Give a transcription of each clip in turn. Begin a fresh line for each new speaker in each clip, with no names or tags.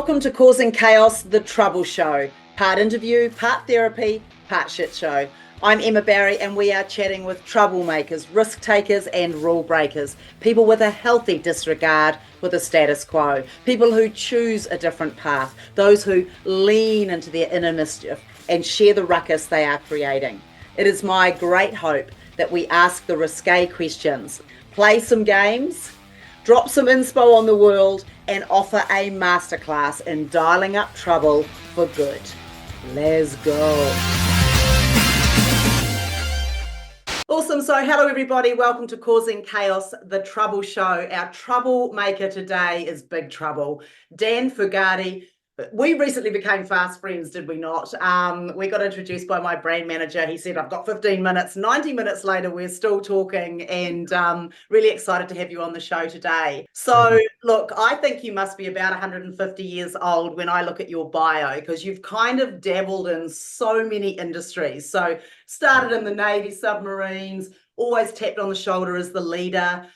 Welcome to Causing Chaos, the Trouble Show. Part interview, part therapy, part shit show. I'm Emma Barry and we are chatting with troublemakers, risk takers and rule breakers. People with a healthy disregard for the status quo. People who choose a different path. Those who lean into their inner mischief and share the ruckus they are creating. It is my great hope that we ask the risque questions, play some games, drop some inspo on the world and offer a masterclass in dialing up trouble for good. Let's go. Awesome. So hello, everybody. Welcome to Causing Chaos, the Trouble Show. Our troublemaker today is Big Trouble, Dan Fugardi. We recently became fast friends, did we not? We got introduced by my brand manager. He said, I've got 15 minutes. 90 minutes later, we're still talking and really excited to have you on the show today. So look, I think you must be about 150 years old when I look at your bio, because you've kind of dabbled in so many industries. So started in the Navy, submarines, always tapped on the shoulder as the leader.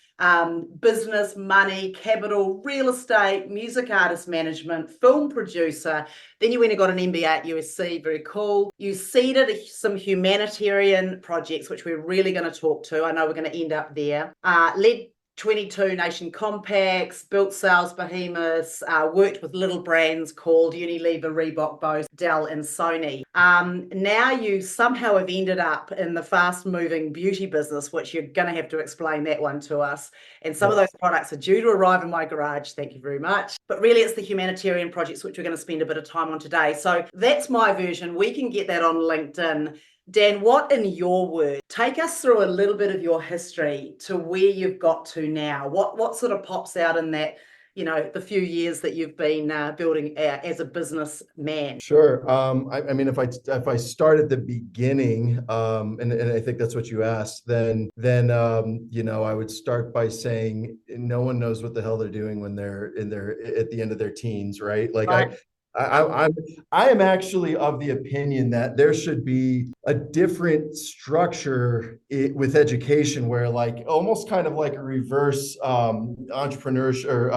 Business, money, capital, real estate, music artist management, film producer. Then you went and got an MBA at USC, very cool. You seeded some humanitarian projects, which we're really going to talk to. I know we're going to end up there. Led 22 nation compacts, built sales behemoths, worked with little brands called Unilever, Reebok, Bose, Dell and Sony. Now you somehow have ended up in the fast moving beauty business, which you're going to have to explain that one to us. And some of those products are due to arrive in my garage. Thank you very much. But really it's the humanitarian projects, which we're going to spend a bit of time on today. So that's my version. We can get that on LinkedIn. Dan, what in your words, take us through a little bit of your history to where you've got to now. What sort of pops out in that, you know, the few years that you've been building as a businessman?
Sure. I mean, if I start at the beginning, and I think that's what you asked, then you know, I would start by saying no one knows what the hell they're doing when they're at the end of their teens, right? Like
Right.
I am actually of the opinion that there should be a different structure with education, where like almost kind of like a reverse entrepreneurship or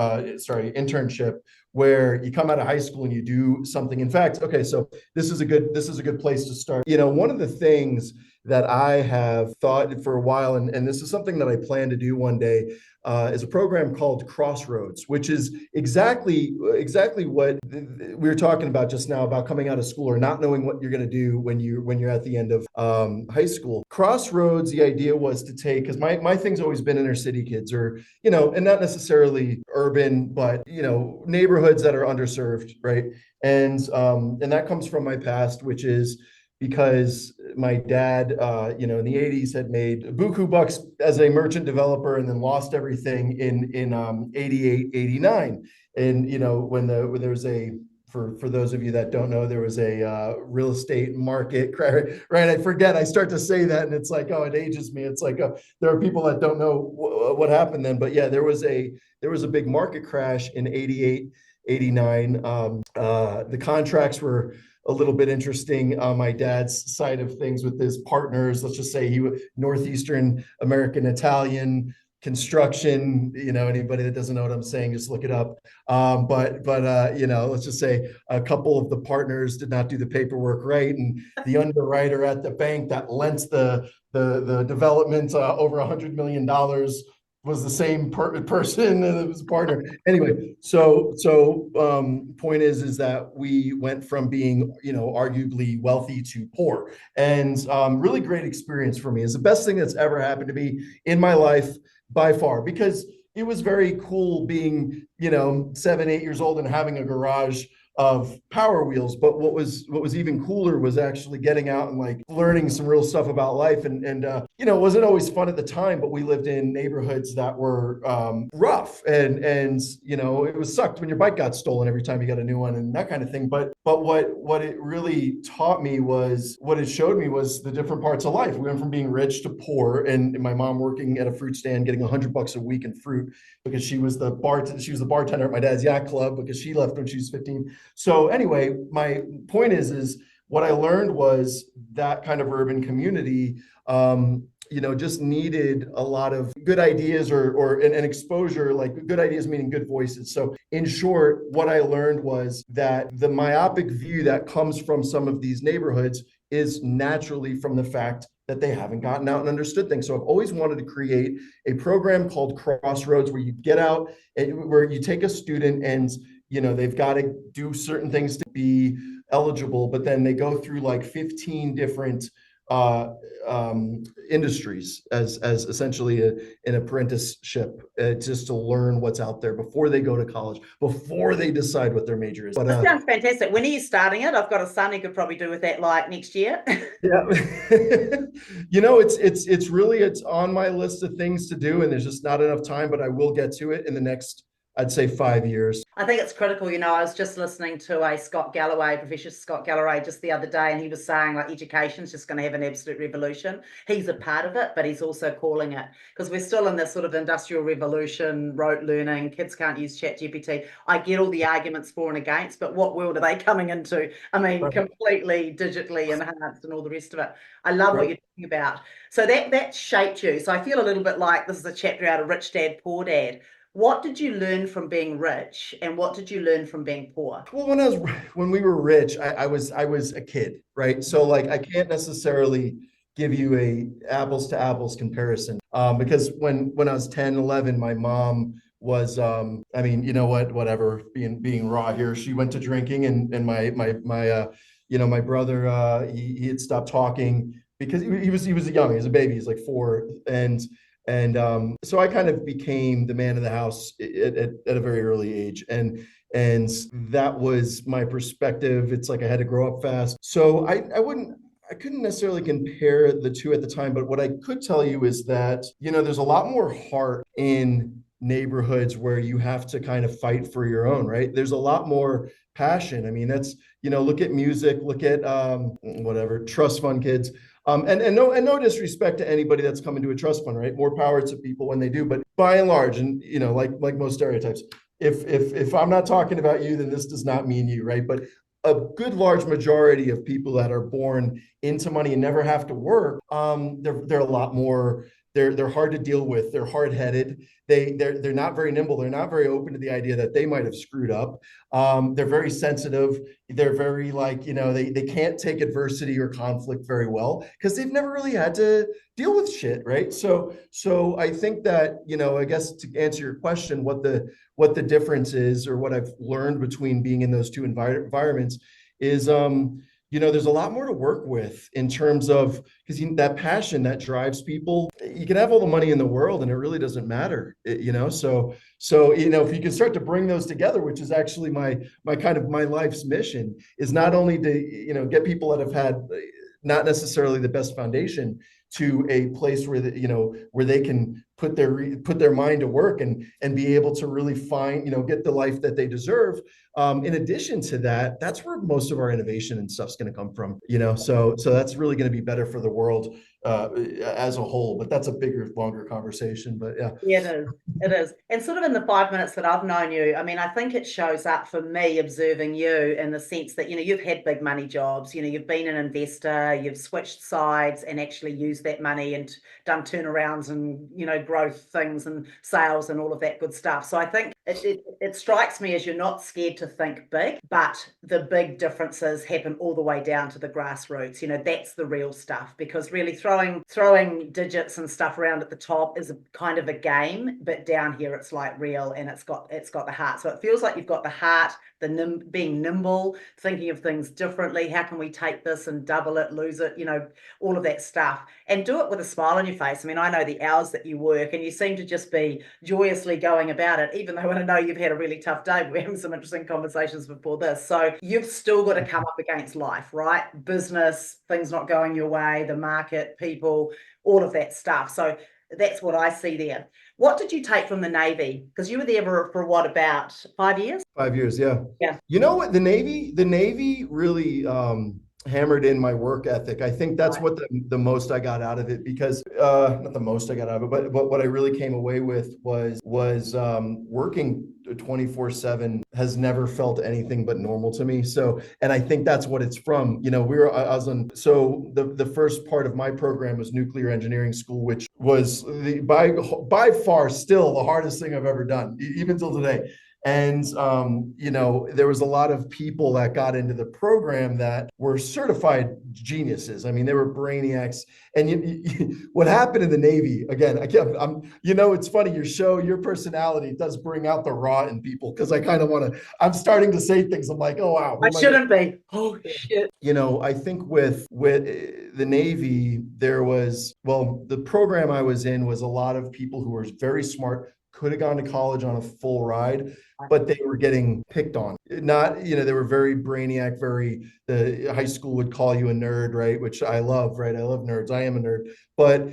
internship, where you come out of high school and you do something. In fact, okay, so this is a good place to start. You know, one of the things that I have thought for a while, and this is something that I plan to do one day, is a program called Crossroads, which is exactly what we were talking about just now, about coming out of school or not knowing what you're going to do when you're at the end of high school. Crossroads, the idea was to take, because my thing's always been inner city kids, or, you know, and not necessarily urban, but, you know, neighborhoods that are underserved, right? And that comes from my past, which is because my dad, you know, in the 80s had made buku bucks as a merchant developer and then lost everything in 88, 89. And, you know, when there was for those of you that don't know, there was a real estate market, right? I forget, I start to say that and it's like, oh, it ages me. It's like, there are people that don't know what happened then. But yeah, there was a big market crash in 88, 89. The contracts were a little bit interesting on my dad's side of things with his partners. Let's just say he was Northeastern American Italian construction. You know, anybody that doesn't know what I'm saying, just look it up. But you know, let's just say a couple of the partners did not do the paperwork right, and the underwriter at the bank that lent the development over $100 million was the same person, and it was a partner. Anyway, so point is that we went from being, you know, arguably wealthy to poor, and really great experience for me. It's the best thing that's ever happened to me in my life by far, because it was very cool being, you know, 7, 8 years old and having a garage of Power Wheels. But what was even cooler was actually getting out and like learning some real stuff about life. And you know, it wasn't always fun at the time, but we lived in neighborhoods that were rough, and you know, it was sucked when your bike got stolen every time you got a new one and that kind of thing. But what it really taught me was, what it showed me was the different parts of life. We went from being rich to poor, and my mom working at a fruit stand getting $100 a week in fruit because she was the bartender at my dad's yacht club because she left when she was 15. So anyway, my point is what I learned was that kind of urban community just needed a lot of good ideas or an exposure, like good ideas meaning good voices. So in short, what I learned was that the myopic view that comes from some of these neighborhoods is naturally from the fact that they haven't gotten out and understood things. So I've always wanted to create a program called Crossroads, where you get out and where you take a student and they've got to do certain things to be eligible, but then they go through like 15 different uh, industries as essentially an apprenticeship, just to learn what's out there before they go to college, before they decide what their major is. But
That sounds fantastic. When are you starting it? I've got a son who could probably do with that like next year.
yeah, it's on my list of things to do, and there's just not enough time, but I will get to it in the next, I'd say, 5 years.
I think it's critical. I was just listening to Professor Scott Galloway just the other day, and he was saying like education is just going to have an absolute revolution. He's a part of it, but he's also calling it, because we're still in this sort of industrial revolution, rote learning, kids can't use ChatGPT. I get all the arguments for and against, but what world are they coming into? I mean,
Right.
Completely digitally enhanced and all the rest of it. I love
Right.
what you're talking about. So that shaped you. So I feel a little bit like this is a chapter out of Rich Dad, Poor Dad. What did you learn from being rich, and what did you learn from being poor?
Well, when we were rich, I was a kid, right? So like I can't necessarily give you a apples to apples comparison, because when I was 10, 11, my mom was I mean, whatever, being raw here, she went to drinking, and my brother, he had stopped talking because he was young, he was a baby, he's like 4, and so I kind of became the man of the house at a very early age. And that was my perspective. It's like I had to grow up fast. So I couldn't necessarily compare the two at the time, but what I could tell you is that, there's a lot more heart in neighborhoods where you have to kind of fight for your own, right? There's a lot more passion. I mean, that's, look at music, look at whatever, trust fund kids. And no disrespect to anybody that's coming to a trust fund, right? More power to people when they do, but by and large, and like most stereotypes, if I'm not talking about you, then this does not mean you, right? But a good large majority of people that are born into money and never have to work, they're a lot more. They're hard to deal with. They're hard-headed. They're not very nimble. They're not very open to the idea that they might have screwed up. They're very sensitive. They're very they can't take adversity or conflict very well because they've never really had to deal with shit, right? So I think that, I guess to answer your question, what the difference is, or what I've learned between being in those two environments is, there's a lot more to work with in terms of, because that passion that drives people, you can have all the money in the world and it really doesn't matter, so if you can start to bring those together, which is actually my life's mission, is not only to, get people that have had not necessarily the best foundation to a place where where they can put their mind to work and be able to really find, get the life that they deserve. In addition to that, that's where most of our innovation and stuff's going to come from, so that's really going to be better for the world as a whole. But that's a bigger, longer conversation. But yeah.
Yeah, it is. It is. And sort of in the 5 minutes that I've known you, I mean, I think it shows up for me observing you in the sense that, you've had big money jobs, you've been an investor, you've switched sides and actually used that money and done turnarounds and, growth things and sales and all of that good stuff. So I think it strikes me as you're not scared to think big, but the big differences happen all the way down to the grassroots. That's the real stuff, because really throwing digits and stuff around at the top is a kind of a game, but down here it's like real, and it's got the heart. So it feels like you've got the heart, being nimble, thinking of things differently. How can we take this and double it, lose it, all of that stuff, and do it with a smile on your face. I mean, I know the hours that you work, and you seem to just be joyously going about it, even though I know you've had a really tough day. We're having some interesting conversations before this. So you've still got to come up against life, right? Business, things not going your way, the market, people, all of that stuff. So that's what I see there. What did you take from the Navy? Because you were there for what, about 5 years?
5 years, yeah.
Yeah.
You know what? The Navy really hammered in my work ethic. I think that's what the most I got out of it, because not the most I got out of it, but what I really came away with was working 24/7 has never felt anything but normal to me. So, and I think that's what it's from. I was on, so the first part of my program was nuclear engineering school, which was by far still the hardest thing I've ever done, even till today. And, there was a lot of people that got into the program that were certified geniuses. I mean, they were brainiacs. And what happened in the Navy, again, it's funny, your personality does bring out the raw in people, because I'm starting to say things. I'm like, oh, wow.
I shouldn't be. Oh, shit.
I think with the Navy, the program I was in was a lot of people who were very smart, could have gone to college on a full ride, but they were getting picked on. Not, they were very brainiac, the high school would call you a nerd, right? Which I love, right? I love nerds. I am a nerd. But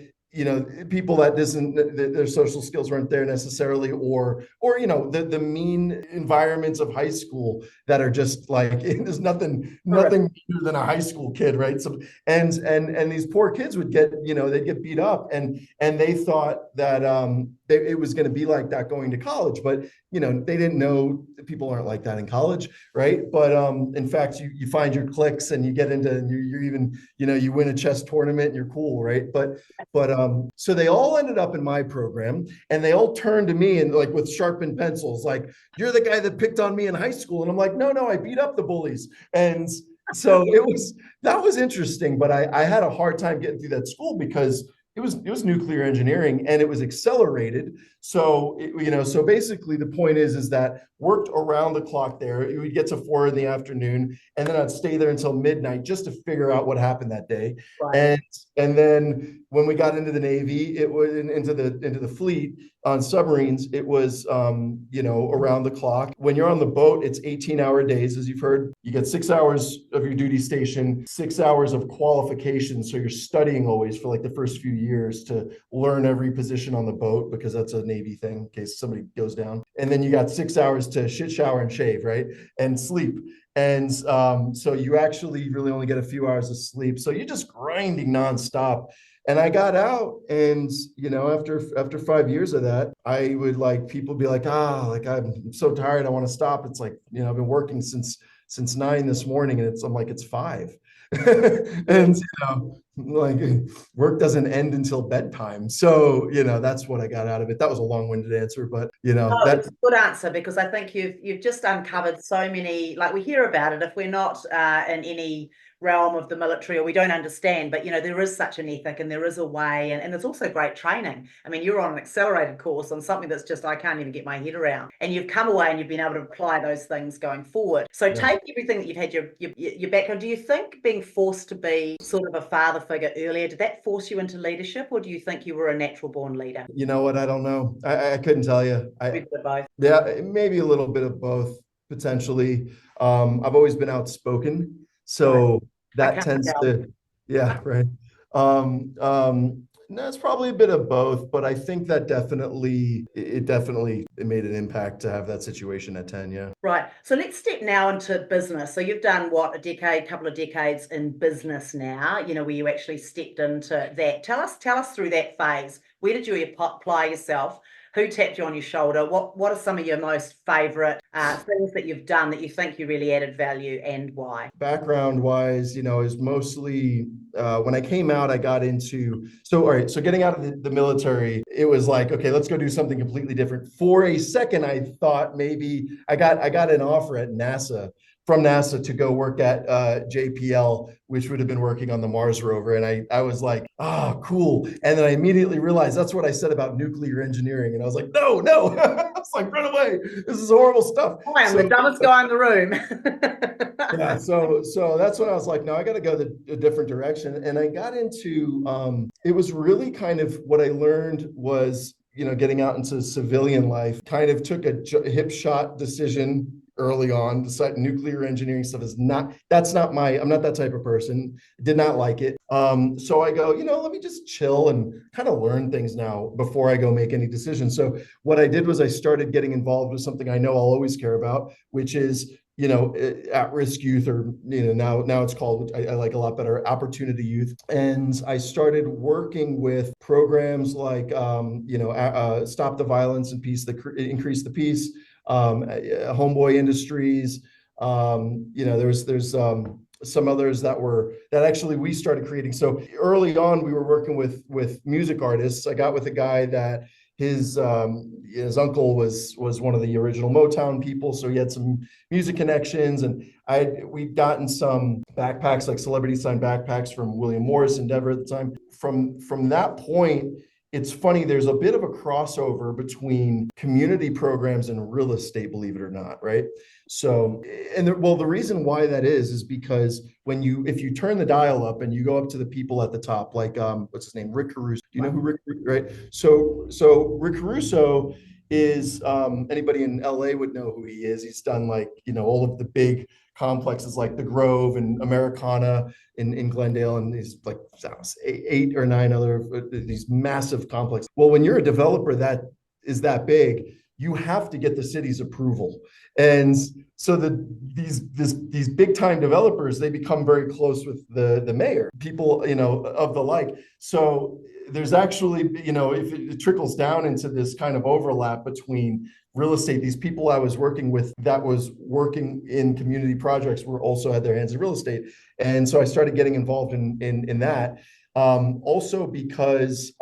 people that their social skills weren't there necessarily, or the mean environments of high school that are just like, there's nothing meaner than a high school kid, right? So and these poor kids would get, they'd get beat up, and they thought that it was going to be like that going to college, but they didn't know that people aren't like that in college, right? But in fact, you find your cliques, and you get into, and you're even, you win a chess tournament and you're cool, right? But so they all ended up in my program, and they all turned to me and, like, with sharpened pencils, like, you're the guy that picked on me in high school. And I'm like, no, I beat up the bullies. And so that was interesting, but I had a hard time getting through that school because it was nuclear engineering, and it was accelerated. So, so basically the point is that worked around the clock there. We'd get to 4 in the afternoon, and then I'd stay there until midnight just to figure out what happened that day. Right. And then when we got into the Navy, it was into the fleet on submarines. It was, around the clock. When you're on the boat, it's 18-hour days, as you've heard. You get 6 hours of your duty station, 6 hours of qualification. So you're studying always for like the first few years to learn every position on the boat, because that's a Navy thing in case somebody goes down. And then you got 6 hours to shit, shower, and shave, right? And sleep. And so you actually really only get a few hours of sleep. So you're just grinding nonstop. And I got out, and after 5 years of that, I would, like, people be like, I'm so tired, I want to stop. It's like, I've been working since 9 this morning, and I'm like, it's 5. And like, work doesn't end until bedtime. So that's what I got out of it. That was a long-winded answer, but
that's a good answer, because I think you've just uncovered so many, like, we hear about it if we're not in any realm of the military, or we don't understand, but there is such an ethic, and there is a way, and there's also great training. I mean, you're on an accelerated course on something that's just, I can't even get my head around, and you've come away and you've been able to apply those things going forward. So take everything that you've had, your background. Do you think being forced to be sort of a father figure earlier, did that force you into leadership, or do you think you were a natural born leader?
You know what? I don't know. I couldn't tell you.
Both.
Yeah, maybe a little bit of both, potentially. I've always been outspoken, so that tends to, right. No, it's probably a bit of both, but I think that it made an impact to have that situation at 10. Yeah.
Right. So let's step now into business. So you've done couple of decades in business now, where you actually stepped into that. Tell us through that phase. Where did you apply yourself? Who tapped you on your shoulder? What are some of your most favorite things that you've done that you think you really added value, and why?
Background wise, is mostly when I came out, I got into, all right, so getting out of the military, it was like, okay, let's go do something completely different. For a second, I thought maybe I got an offer at from NASA to go work at JPL, which would have been working on the Mars rover. And I was like, cool. And then I immediately realized that's what I said about nuclear engineering. And I was like, no. I was like, run away. This is horrible stuff.
I'm the dumbest guy in the room.
Yeah. So that's when I was like, no, I got to go a different direction. And I got into, it was really kind of what I learned was, getting out into civilian life, kind of took a hip shot decision early on. Decided nuclear engineering stuff I'm not that type of person. Did not like it. So I go, let me just chill and kind of learn things now before I go make any decisions. So what I did was I started getting involved with something I know I'll always care about, which is at-risk youth, or now it's called, I like a lot better, opportunity youth. And I started working with programs like Stop the Violence and Peace, Increase the Peace, Homeboy Industries. There's some others that actually we started creating. So early on, we were working with music artists. I got with a guy that his uncle was one of the original Motown people, so he had some music connections, and we'd gotten some backpacks, like celebrity signed backpacks from William Morris Endeavor at the time. From that point, it's funny, there's a bit of a crossover between community programs and real estate, believe it or not, right? So, the reason why that is because if you turn the dial up and you go up to the people at the top, like what's his name, Rick Caruso. Do you know who Rick, right? So Rick Caruso is anybody in LA would know who he is. He's done all of the big complexes like the Grove and Americana in Glendale, and these like 8 or 9 other these massive complexes. Well, when you're a developer that is that big, you have to get the city's approval. And so these big time developers, they become very close with the mayor, people, of the like. So there's actually, if it trickles down into this kind of overlap between real estate, these people I was working with that was working in community projects were also had their hands in real estate. And so I started getting involved in that. Also because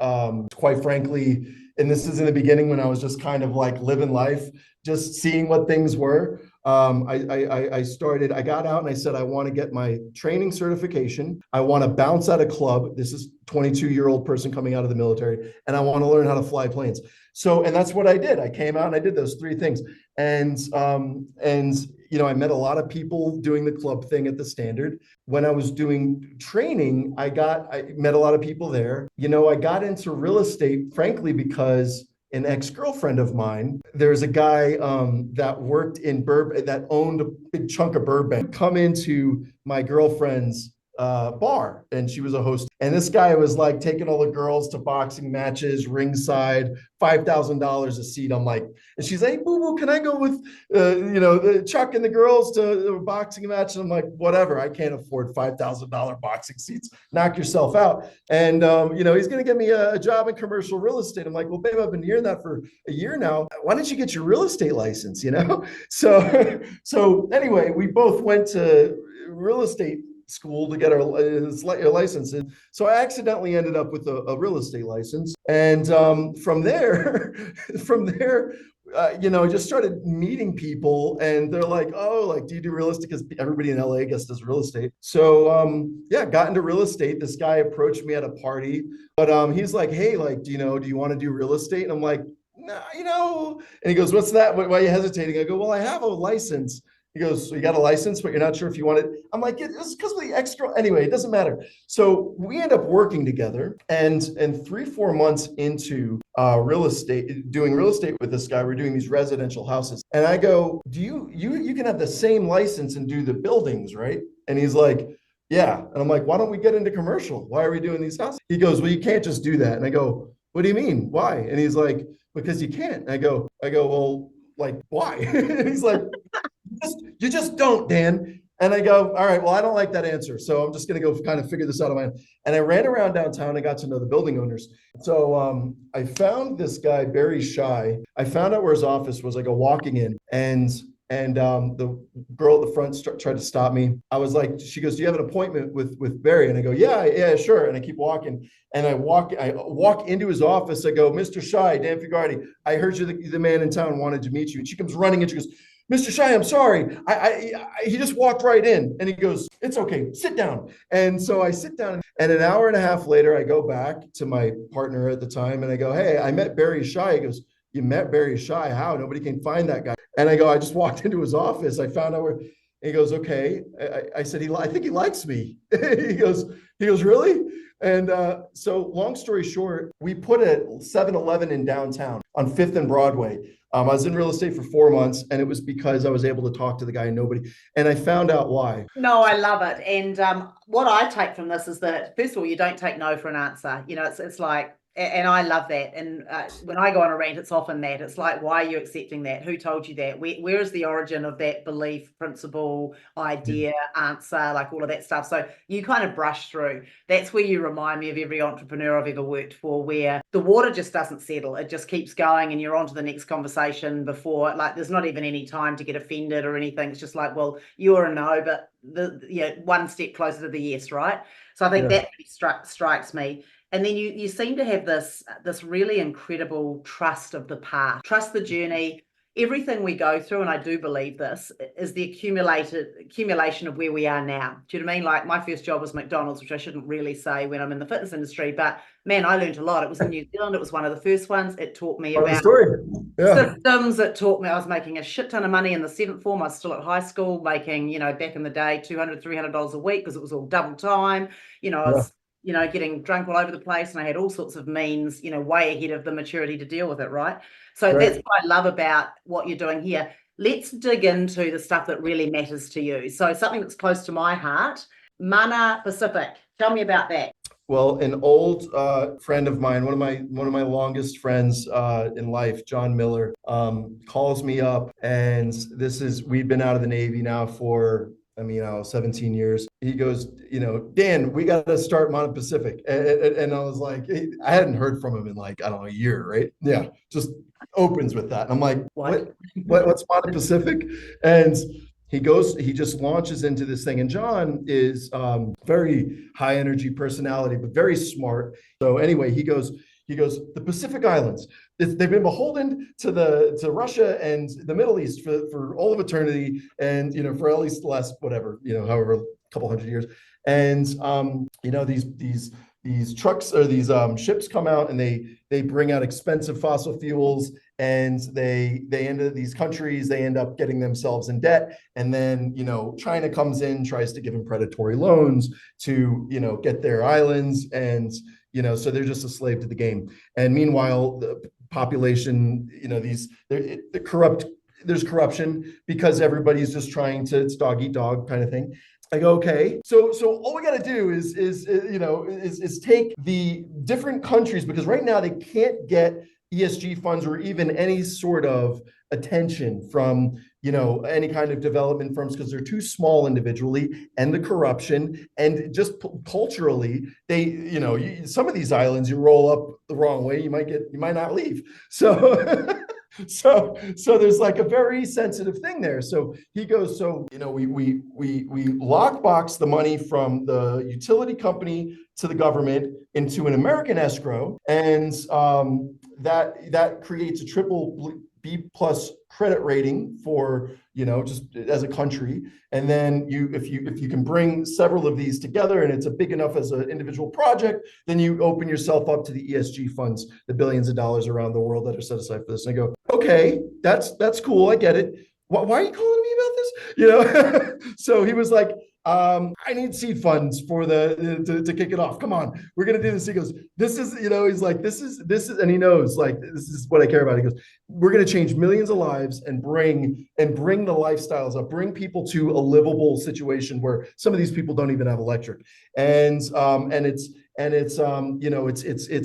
quite frankly, and this is in the beginning when I was just kind of like living life, just seeing what things were. I got out and I said, I want to get my training certification. I want to bounce out of club. This is 22-year-old person coming out of the military, and I want to learn how to fly planes. So, and that's what I did. I came out and I did those 3 things. And I met a lot of people doing the club thing at the Standard. When I was doing training, I met a lot of people there. I got into real estate, frankly, because an ex-girlfriend of mine, there's a guy that worked in Burbank, that owned a big chunk of Burbank, come into my girlfriend's bar, and she was a host. And this guy was like taking all the girls to boxing matches, ringside, $5,000 a seat. I'm like, and she's like, boo boo, can I go with, Chuck and the girls to a boxing match? And I'm like, whatever, I can't afford $5,000 boxing seats. Knock yourself out. And, he's going to get me a job in commercial real estate. I'm like, well, babe, I've been hearing that for a year now. Why don't you get your real estate license, So anyway, we both went to real estate school to get our license. And so I accidentally ended up with a real estate license. And from there, I just started meeting people, and they're like, oh, like, do you do real estate? Because everybody in LA, I guess, does real estate. So got into real estate. This guy approached me at a party, but he's like, hey, like, do you want to do real estate? And I'm like, no, and he goes, what's that? Why are you hesitating? I go, well, I have a license. He goes, so you got a license, but you're not sure if you want it. I'm like, it's because of the extra. Anyway, it doesn't matter. So we end up working together, and 3-4 months into real estate, doing real estate with this guy, we're doing these residential houses. And I go, do you can have the same license and do the buildings, right? And he's like, yeah. And I'm like, why don't we get into commercial? Why are we doing these houses? He goes, well, you can't just do that. And I go, what do you mean? Why? And he's like, because you can't. And I go, well, like, why? And he's like, you just don't, Dan. And I go, all right, well, I don't like that answer. So I'm just going to go kind of figure this out on my own. And I ran around downtown and got to know the building owners. So I found this guy, Barry Shy. I found out where his office was. I go walking in, and the girl at the front tried to stop me. I was like, she goes, do you have an appointment with Barry? And I go, yeah, sure. And I keep walking, and I walk into his office. I go, Mr. Shy, Dan Fugardi, I heard you're the man in town, wanted to meet you. And she comes running in. She goes, Mr. Shy, I'm sorry. He just walked right in, and he goes, it's okay, sit down. And so I sit down, and an hour and a half later, I go back to my partner at the time, and I go, hey, I met Barry Shy. He goes, you met Barry Shy? How? Nobody can find that guy. And I go, I just walked into his office. I found out where, and he goes, okay. I said, I think he likes me. He goes, really? And so long story short, we put a 7-Eleven in downtown on 5th and Broadway. I was in real estate for 4 months, and it was because I was able to talk to the guy and I found out why.
No, I love it. And what I take from this is that, first of all, you don't take no for an answer. It's like, And I love that. And when I go on a rant, it's often that. It's like, why are you accepting that? Who told you that? Where is the origin of that belief, principle, idea, answer, like all of that stuff? So you kind of brush through. That's where you remind me of every entrepreneur I've ever worked for, where the water just doesn't settle. It just keeps going and you're on to the next conversation before, like, there's not even any time to get offended or anything. It's just like, well, you're a no, but one step closer to the yes, right? So I think that really strikes me. And then you seem to have this really incredible trust of the path, trust the journey. Everything we go through, and I do believe this, is the accumulation of where we are now. Do you know what I mean? Like, my first job was McDonald's, which I shouldn't really say when I'm in the fitness industry, but man, I learned a lot. It was in New Zealand. It was one of the first ones. It taught me about systems. It taught me, I was making a shit ton of money in the 7th form. I was still at high school making, back in the day, $200, $300 a week, because it was all double time. I was getting drunk all over the place, and I had all sorts of means, way ahead of the maturity to deal with it, right? So that's what I love about what you're doing here. Let's dig into the stuff that really matters to you. So something that's close to my heart, Mana Pacific. Tell me about that.
Well, an old friend of mine, one of my longest friends in life, John Miller, calls me up, and we've been out of the Navy now for 17 years. He goes, Dan, we got to start Mana Pacific. And I was like, I hadn't heard from him in a year, right? Yeah, just opens with that. And I'm like, what's Mana Pacific? And he just launches into this thing. And John is very high energy personality, but very smart. So anyway, he goes, the Pacific Islands, they've been beholden to Russia and the Middle East for all of eternity, and for at least the last however couple hundred years. And these trucks or these ships come out, and they bring out expensive fossil fuels, and they end up, these countries, they end up getting themselves in debt. And then China comes in, tries to give them predatory loans to get their islands, and so they're just a slave to the game. And meanwhile, the population, there's corruption because everybody's just trying to, it's dog eat dog kind of thing. I go, okay, so all we got to do is take the different countries, because right now they can't get ESG funds or even any sort of attention from any kind of development firms, because they're too small individually, and the corruption, and just culturally, they some of these islands, you roll up the wrong way, you might not leave. So so there's like a very sensitive thing there. So he goes, we lockbox the money from the utility company to the government into an American escrow, and that creates a triple B+ credit rating for just as a country. And then if you can bring several of these together, and it's a big enough as an individual project, then you open yourself up to the ESG funds, the billions of dollars around the world that are set aside for this. And I go, okay, that's cool, I get it. Why are you calling me about this? So he was like, I need seed funds for to kick it off. Come on, we're gonna do this. He goes, this is, he's like, this is, and he knows, like, this is what I care about. He goes, we're gonna change millions of lives and bring the lifestyles up, bring people to a livable situation where some of these people don't even have electric, and it's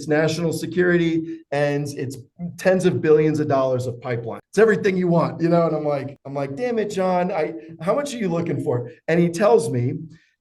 national security, and it's tens of billions of dollars of pipeline. It's everything you want, and I'm like, damn it, John, how much are you looking for? And he tells me,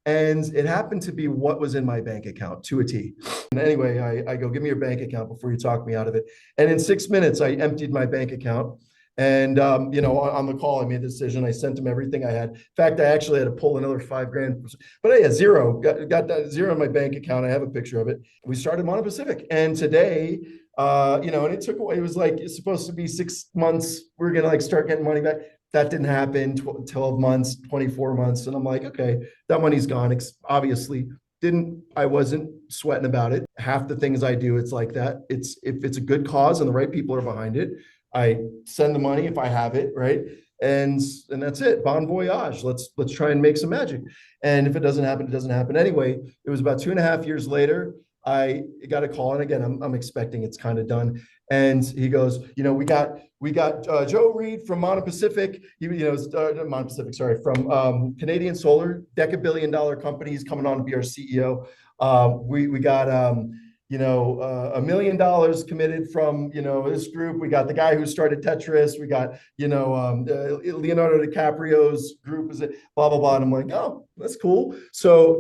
and it happened to be what was in my bank account to a T. And anyway, I go, give me your bank account before you talk me out of it. And in 6 minutes, I emptied my bank account. And, on the call, I made the decision. I sent him everything I had. In fact, I actually had to pull another $5,000, but I had zero, got that zero in my bank account. I have a picture of it. We started Mana Pacific. And today, and it took away, it was like, it's supposed to be 6 months. We're going to start getting money back. That didn't happen. 12 months, 24 months. And I'm like, okay, that money's gone. Obviously I wasn't sweating about it. Half the things I do, it's like that. If it's a good cause and the right people are behind it, I send the money if I have it, right? And that's it. Bon voyage. Let's try and make some magic. And if it doesn't happen, it doesn't happen. Anyway, it was about 2.5 years later, I got a call, and again, I'm expecting it's kind of done. And he goes, we got Joe Reed from Mana Pacific. Mana Pacific, sorry, from Canadian Solar, $10 billion companies coming on to be our CEO. We got $1 million committed from, this group. We got the guy who started Tetris. We got, Leonardo DiCaprio's group is it, blah, blah, blah. And I'm like, oh, that's cool. So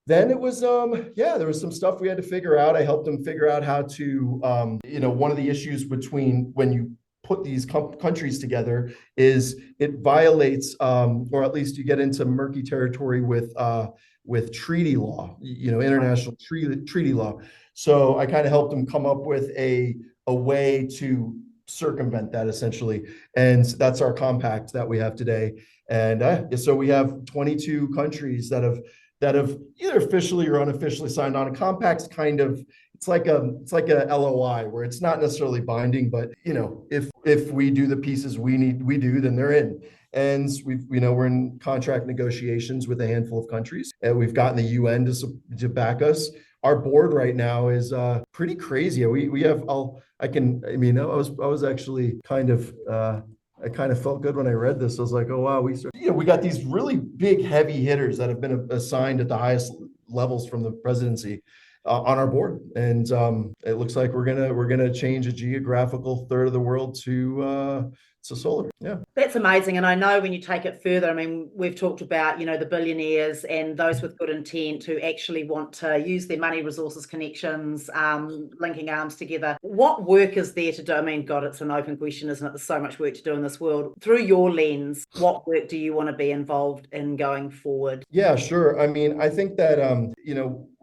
then it was, there was some stuff we had to figure out. I helped them figure out how to, one of the issues between when you put these countries together is it violates, or at least you get into murky territory with treaty law, international treaty law. So I kind of helped them come up with a way to circumvent that essentially. And that's our compact that we have today. And so we have 22 countries that have either officially or unofficially signed on. A compact's kind of, it's like a LOI where it's not necessarily binding, but if we do the pieces we do, then they're in. And we're in contract negotiations with a handful of countries, and we've gotten the UN to back us. Our board right now is pretty crazy. We have I was actually kind of I kind of felt good when I read this. I was like, oh wow, we got these really big heavy hitters that have been assigned at the highest levels from the presidency on our board, and it looks like we're gonna change a geographical third of the world to solar. Yeah,
that's amazing. And I know when you take it further, I mean, we've talked about the billionaires and those with good intent who actually want to use their money, resources, connections, linking arms together. What work is there to do? I mean, God, it's an open question, isn't it? There's so much work to do in this world. Through your lens, what work do you want to be involved in going forward?
Yeah, sure. I mean, I think that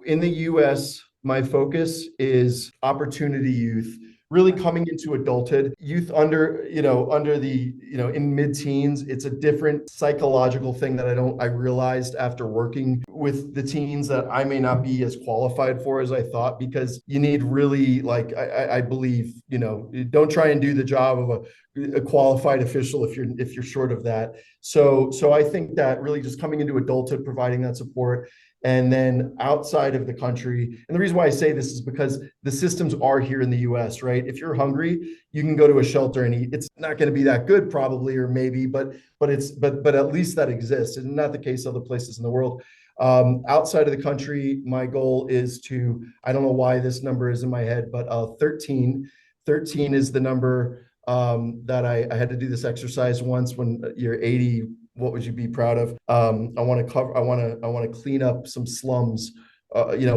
in the US, my focus is opportunity youth, really coming into adulthood. Youth under the, in mid-teens, it's a different psychological thing that I realized after working with the teens that I may not be as qualified for as I thought, because you need really, like, I believe, don't try and do the job of a qualified official if you're short of that. So I think that really just coming into adulthood, providing that support. And then outside of the country, and the reason why I say this is because the systems are here in the US, right? If you're hungry, you can go to a shelter and eat. It's not going to be that good probably, or maybe, but at least that exists. And not the case other places in the world. Outside of the country, my goal is to, I don't know why this number is in my head, but 13 is the number that I had to do this exercise once. When you're 80, what would you be proud of? I want to clean up some slums,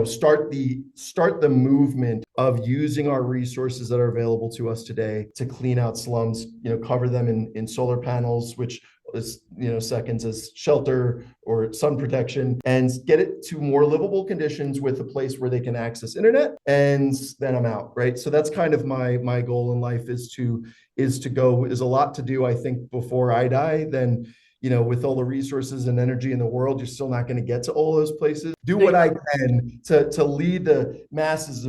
start the movement of using our resources that are available to us today to clean out slums, cover them in solar panels, which is, seconds as shelter or sun protection, and get it to more livable conditions with a place where they can access internet. And then I'm out, right? So that's kind of my goal in life is a lot to do, I think, before I die. Then, with all the resources and energy in the world, you're still not going to get to all those places. Do what I can to lead the masses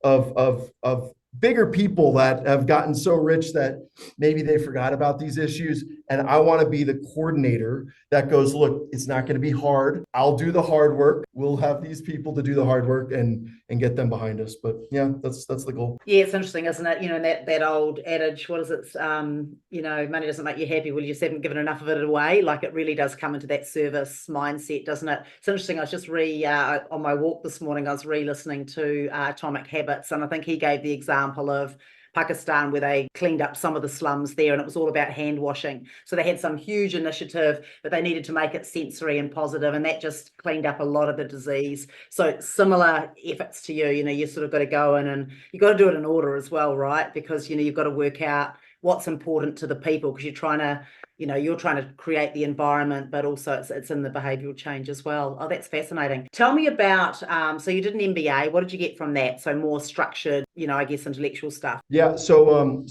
of bigger people that have gotten so rich that maybe they forgot about these issues. And I want to be the coordinator that goes, look, it's not going to be hard. I'll do the hard work. We'll have these people to do the hard work and get them behind us. But yeah, that's the goal.
Yeah, it's interesting, isn't it? That old adage, what is it? Money doesn't make you happy. Well, you just haven't given enough of it away. Like, it really does come into that service mindset, doesn't it? It's interesting. I was just on my walk this morning, I was re-listening to Atomic Habits, and I think he gave the example of Pakistan, where they cleaned up some of the slums there, and it was all about hand washing. So they had some huge initiative, but they needed to make it sensory and positive, and that just cleaned up a lot of the disease. So similar efforts to you, you sort of got to go in, and you got to do it in order as well, right? Because you've got to work out what's important to the people, because you're trying to create the environment, but also it's in the behavioral change as well. Oh, that's fascinating. Tell me about, so you did an MBA. What did you get from that? So more structured, I guess, intellectual stuff.
Yeah. So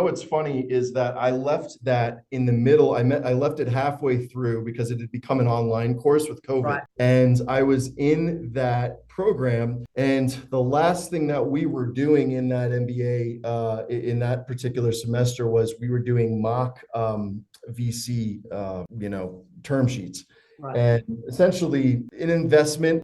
what's funny is that I left that in the middle. I left it halfway through because it had become an online course with COVID.
Right.
And I was in that program. And the last thing that we were doing in that MBA, in that particular semester, was we were doing mock VC, term sheets.
Right.
And essentially,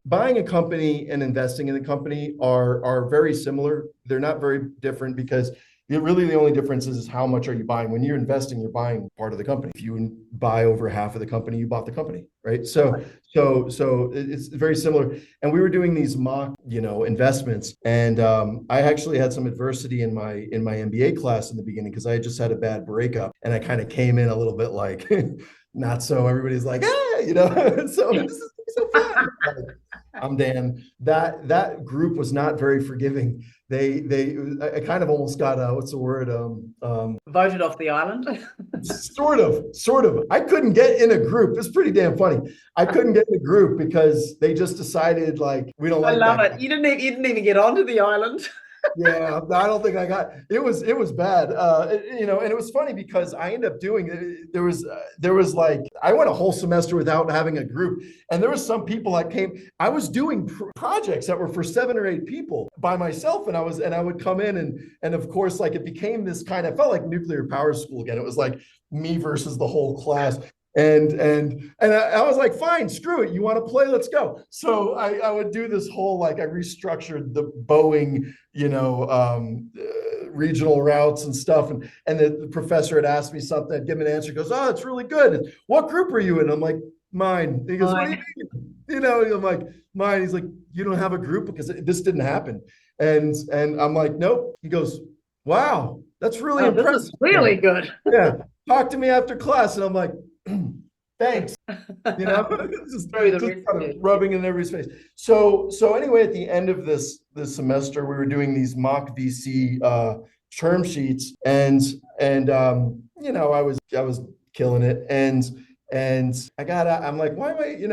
buying a company and investing in a company are very similar. They're not very different, because Really, the only difference is how much are you buying. When you're investing, you're buying part of the company. If you buy over half of the company, you bought the company, right? So it's very similar. And we were doing these mock, investments. And I actually had some adversity in my MBA class in the beginning because I had just had a bad breakup, and I kind of came in a little bit like not so. Everybody's like, so this is so fun. I'm Dan. That group was not very forgiving. I kind of almost got what's the word?
Voted off the island.
Sort of. I couldn't get in a group. It's pretty damn funny. I couldn't get in a group because they just decided like we don't
I
like
love
that
it. You didn't even get onto the island.
Yeah, I don't think I got it. Was bad, and it was funny because I ended up doing there was like I went a whole semester without having a group, and there was some people that came. I was doing projects that were for 7 or 8 people by myself, and I would come in and of course like it became this kind of felt like nuclear power school again. It was like me versus the whole class. And I was like, fine, screw it. You want to play? Let's go. So I would do this whole like I restructured the Boeing, regional routes and stuff. And the professor had asked me something. I'd give him an answer. He goes, oh, it's really good. What group are you in? I'm like, mine. He goes, what do you mean? I'm like, mine. He's like, you don't have a group because this didn't happen. And I'm like, nope. He goes, wow, that's really impressive.
This is really good.
Yeah. Talk to me after class. And I'm like, thanks. Just kind of rubbing in everybody's face. So anyway, at the end of this semester, we were doing these mock VC term sheets, and I was killing it, and I'm like, why am I, and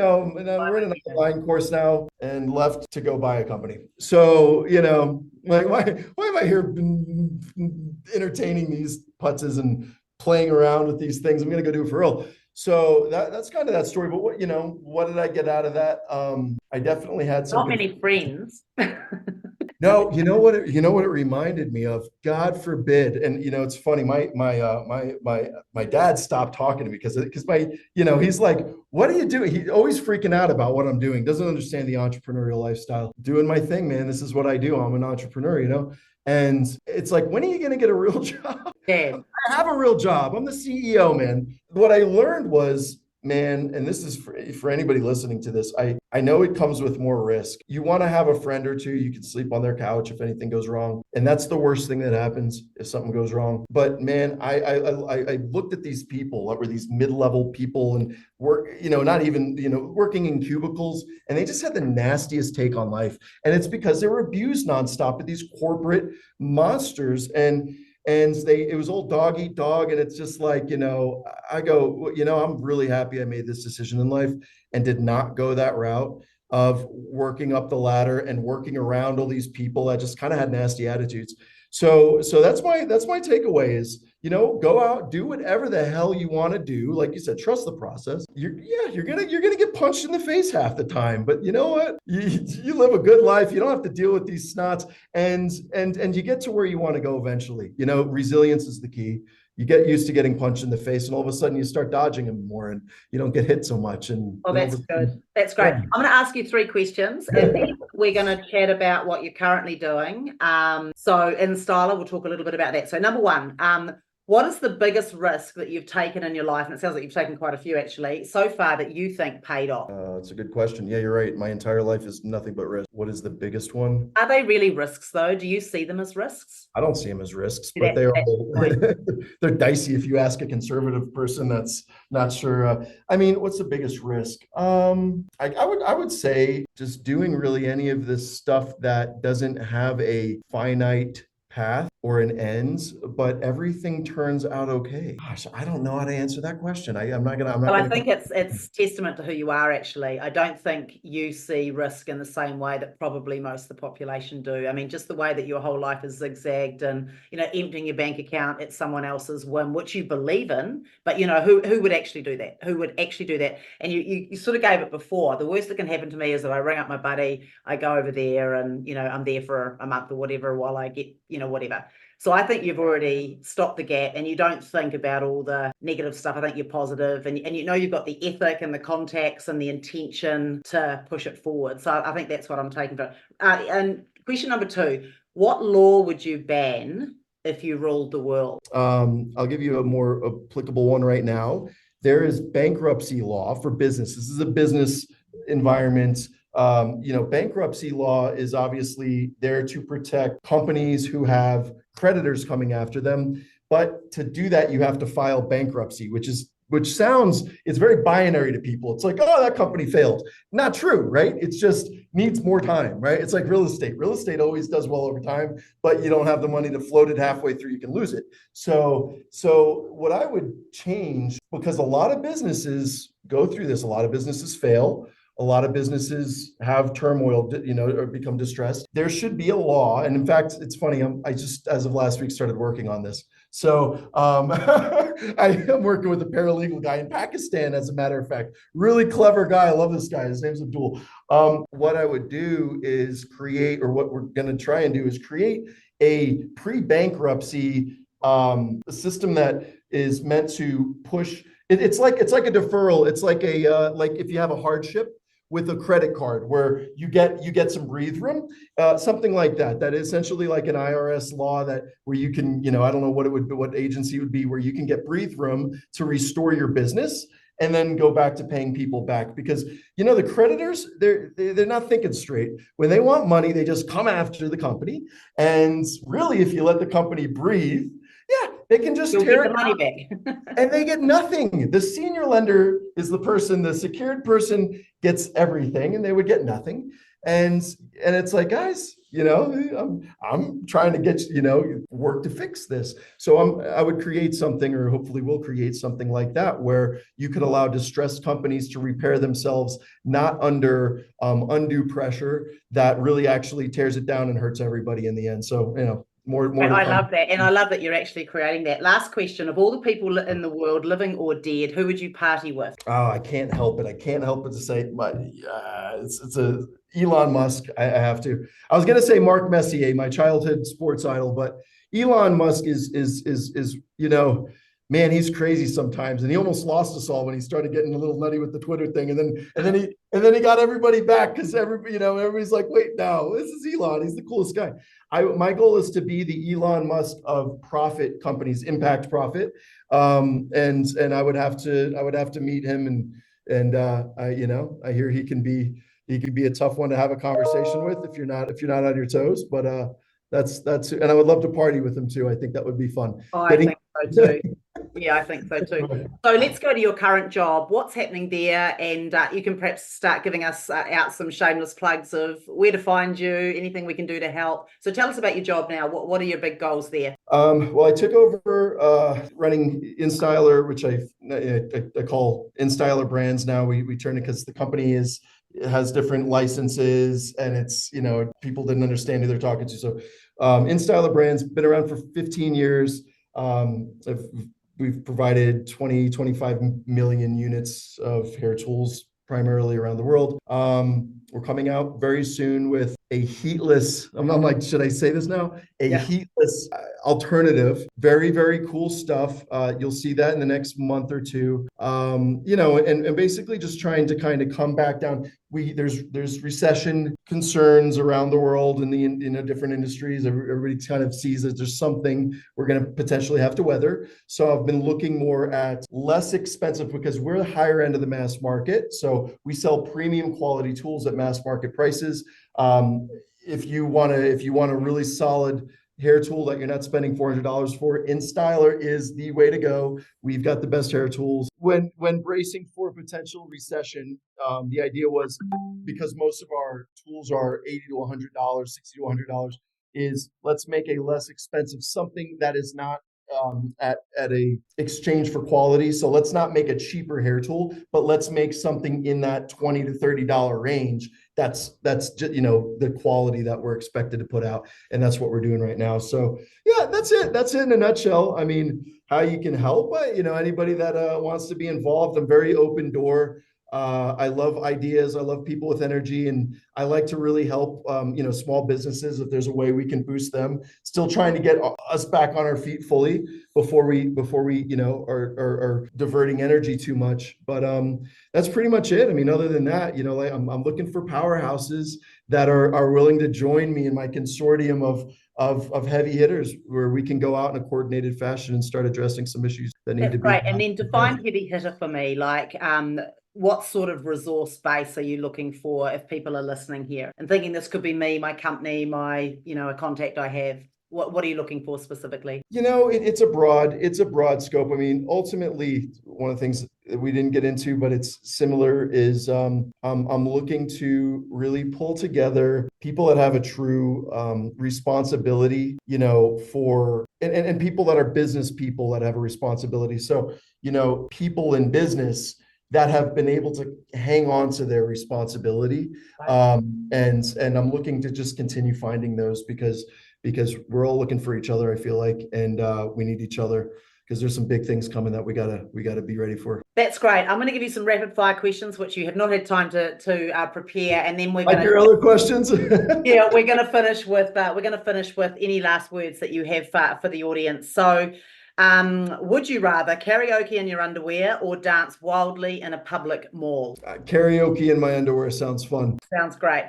I'm running an online course now and left to go buy a company. So, like, why am I here entertaining these putzes and playing around with these things? I'm going to go do it for real. So that's kind of that story. But what did I get out of that? I definitely had some.
Not many friends.
No, you know what it reminded me of? God forbid. And it's funny. My dad stopped talking to me because he's like, what are you doing? He's always freaking out about what I'm doing. Doesn't understand the entrepreneurial lifestyle. Doing my thing, man. This is what I do. I'm an entrepreneur, And it's like, when are you going to get a real job?
Yeah.
I have a real job. I'm the CEO, man. What I learned was, man, and this is for anybody listening to this, I know it comes with more risk. You want to have a friend or two you can sleep on their couch if anything goes wrong. And that's the worst thing that happens if something goes wrong. But man, I looked at these people that were these mid-level people and not even, working in cubicles, and they just had the nastiest take on life. And it's because they were abused nonstop at these corporate monsters. And it was old dog eat dog. And it's just like, I go, I'm really happy I made this decision in life and did not go that route of working up the ladder and working around all these people that just kind of had nasty attitudes. So that's my takeaway is, go out, do whatever the hell you want to do. Like you said, trust the process. You're gonna get punched in the face half the time, but you know what? You live a good life. You don't have to deal with these snots, and you get to where you want to go eventually. Resilience is the key. You get used to getting punched in the face, and all of a sudden you start dodging them more, and you don't get hit so much. And
that's good. That's great. I'm going to ask you 3 questions, and then we're going to chat about what you're currently doing. So in Styler, we'll talk a little bit about that. So number 1, what is the biggest risk that you've taken in your life? And it sounds like you've taken quite a few actually so far that you think paid off.
It's a good question. Yeah, you're right. My entire life is nothing but risk. What is the biggest one?
Are they really risks though? Do you see them as risks?
I don't see them as risks, but they're dicey. If you ask a conservative person that's not sure. What's the biggest risk? I would say just doing really any of this stuff that doesn't have a finite path or an end, but everything turns out okay. Gosh, I don't know how to answer that question. I think
it's testament to who you are, actually. I don't think you see risk in the same way that probably most of the population do. Just the way that your whole life is zigzagged and, emptying your bank account at someone else's whim, which you believe in, but who would actually do that? Who would actually do that? And you sort of gave it before. The worst that can happen to me is that I ring up my buddy, I go over there and, I'm there for a month or whatever while I get, whatever. So I think you've already stopped the gap and you don't think about all the negative stuff. I think you're positive and you've got the ethic and the contacts and the intention to push it forward. So I think that's what I'm taking from. And question number 2, what law would you ban if you ruled the world?
I'll give you a more applicable one right now. There is bankruptcy law for business. This is a business environment. Bankruptcy law is obviously there to protect companies who have creditors coming after them. But to do that, you have to file bankruptcy, which sounds, it's very binary to people. It's like, oh, that company failed. Not true, right? It's just needs more time, right? It's like real estate. Real estate always does well over time, but you don't have the money to float it halfway through, you can lose it. So what I would change, because a lot of businesses go through this, a lot of businesses fail. A lot of businesses have turmoil, or become distressed. There should be a law. And in fact, it's funny, I just, as of last week, started working on this. So I am working with a paralegal guy in Pakistan, as a matter of fact. Really clever guy. I love this guy. His name's Abdul. What I would do is create, or what we're going to try and do is create a pre-bankruptcy system that is meant to push. It's like a deferral. It's like like if you have a hardship with a credit card where you get some breathe room, something like that. That is essentially like an IRS law where you can, I don't know what agency it would be, where you can get breathe room to restore your business and then go back to paying people back. Because the creditors, they're not thinking straight. When they want money, they just come after the company. And really, if you let the company breathe, yeah, they can just tear
the money back.
And they get nothing. The senior lender is the secured person gets everything, and they would get nothing. And it's like, guys, I'm trying to get, work to fix this. So I would create something, or hopefully we'll create something like that, where you could allow distressed companies to repair themselves, not under undue pressure that really actually tears it down and hurts everybody in the end. So, more
and I love that. And I love that you're actually creating that. Last question, of all the people in the world, living or dead, who would you party with?
Oh, I can't help it. I can't help but to say, but it's a Elon Musk. I have to. I was going to say Mark Messier, my childhood sports idol, but Elon Musk is man, he's crazy sometimes, and he almost lost us all when he started getting a little nutty with the Twitter thing, and then he got everybody back, because everybody's like, wait, no, this is Elon. He's the coolest guy. My goal is to be the Elon Musk of profit companies, impact profit, and I would have to meet him, and I hear he can be a tough one to have a conversation with if you're not on your toes, but that's and I would love to party with him too. I think that would be fun.
Oh, I think so too. Yeah, I think so too. So let's go to your current job. What's happening there? And you can perhaps start giving us out some shameless plugs of where to find you, anything we can do to help. So tell us about your job now. What are your big goals there?
Well, I took over running InStyler, which I call InStyler Brands now. We turned it, because the company has different licenses, and it's, people didn't understand who they're talking to. So InStyler Brands, been around for 15 years. We've provided 25 million units of hair tools, primarily around the world. We're coming out very soon with a heatless, I'm like, should I say this now? Heatless alternative. Very, very cool stuff. You'll see that in the next month or two. And basically just trying to kind of come back down. There's recession concerns around the world in the different industries. Everybody kind of sees that there's something we're going to potentially have to weather. So I've been looking more at less expensive, because we're the higher end of the mass market. So we sell premium quality tools at mass market prices. If you want a really solid hair tool that you're not spending $400 for, InStyler is the way to go. We've got the best hair tools. When bracing for a potential recession, the idea was, because most of our tools are $80 to $100, $60 to $100, is let's make a less expensive, something that is not at a exchange for quality. So let's not make a cheaper hair tool, but let's make something in that $20 to $30 range. That's just, the quality that we're expected to put out. And that's what we're doing right now. So yeah, that's it. That's it in a nutshell. I mean, how you can help, anybody that wants to be involved, I'm very open door. I love ideas. I love people with energy, and I like to really help, small businesses. If there's a way we can boost them, still trying to get us back on our feet fully before we, are diverting energy too much. But that's pretty much it. I mean, other than that, I'm looking for powerhouses that are willing to join me in my consortium of heavy hitters where we can go out in a coordinated fashion and start addressing some issues that need
That's
to be.
great. And then define heavy hitter for me, like what sort of resource base are you looking for if people are listening here and thinking this could be me, my company, my, a contact I have? What are you looking for specifically?
It's a broad scope. I mean, ultimately, one of the things that we didn't get into, but it's similar, is I'm looking to really pull together people that have a true responsibility, for and people that are business people that have a responsibility. So, people in business that have been able to hang on to their responsibility. And I'm looking to just continue finding those because we're all looking for each other, I feel like, and we need each other because there's some big things coming that we gotta be ready for.
That's great. I'm going to give you some rapid fire questions, which you have not had time to prepare, and then we're
Like
going
your other questions.
Yeah, we're going to finish with any last words that you have for the audience. So, would you rather karaoke in your underwear or dance wildly in a public mall?
Karaoke in my underwear sounds fun.
Sounds great.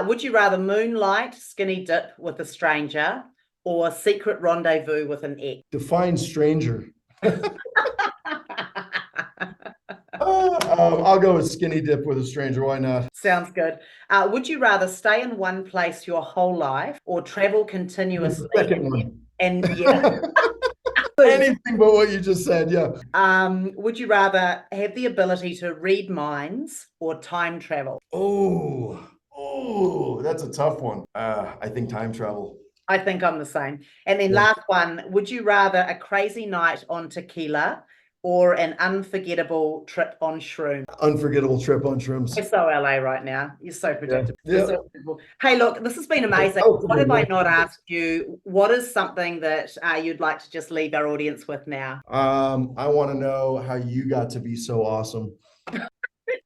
Would you rather moonlight skinny dip with a stranger or secret rendezvous with an ex?
Define stranger. I'll go with skinny dip with a stranger. Why not?
Sounds good. Would you rather stay in one place your whole life or travel continuously?
The second one.
And yeah.
Anything but what you just said, yeah.
Would you rather have the ability to read minds or time travel?
Oh, that's a tough one. I think time travel.
I think I'm the same. And then last one, would you rather a crazy night on tequila or an unforgettable trip on shrooms?
Unforgettable trip on shrooms.
You're so LA right now. You're so predictable.
Yeah.
So predictable. Hey, look, this has been amazing. What have I not asked you? What is something that you'd like to just leave our audience with now?
I want to know how you got to be so awesome.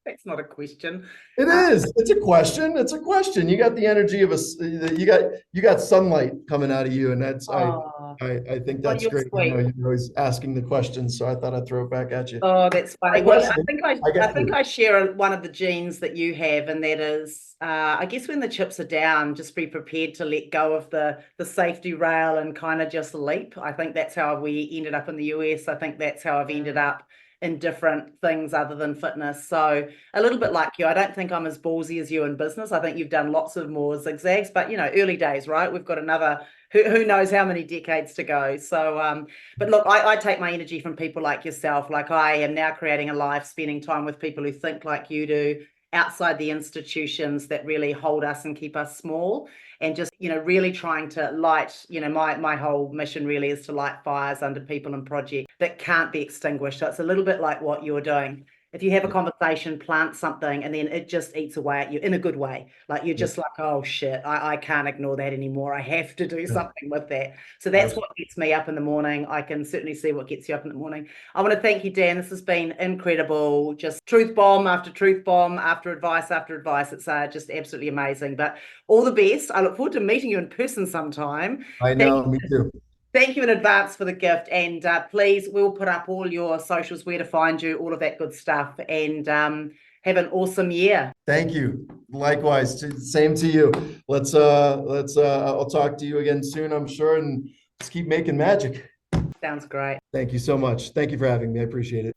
That's not a question.
It is. It's a question. It's a question. You got the energy of you got sunlight coming out of you, and that's I think that's great. You're always asking the questions, so I thought I'd throw it back at you.
Oh, that's funny. Well, I think I share one of the genes that you have, and that is, I guess when the chips are down, just be prepared to let go of the safety rail and kind of just leap. I think that's how we ended up in the US. I think that's how I've ended up in different things other than fitness. So a little bit like you, I don't think I'm as ballsy as you in business. I think you've done lots of more zigzags, but early days, right? We've got another, who knows how many decades to go. So, but look, I take my energy from people like yourself. Like I am now creating a life, spending time with people who think like you do, outside the institutions that really hold us and keep us small, and just really trying to light, my whole mission really is to light fires under people and projects that can't be extinguished. So it's a little bit like what you're doing. If you have a conversation, plant something, and then it just eats away at you in a good way. Like you're just like, oh shit, I can't ignore that anymore. I have to do something with that. So that's what gets me up in the morning. I can certainly see what gets you up in the morning. I want to thank you, Dan. This has been incredible. Just truth bomb after truth bomb after advice after advice. It's just absolutely amazing. But all the best. I look forward to meeting you in person sometime.
I know, me too.
Thank you in advance for the gift, and please, we'll put up all your socials, where to find you, all of that good stuff, and have an awesome year.
Thank you. Likewise, same to you. I'll talk to you again soon, I'm sure, and let's keep making magic.
Sounds great.
Thank you so much. Thank you for having me. I appreciate it.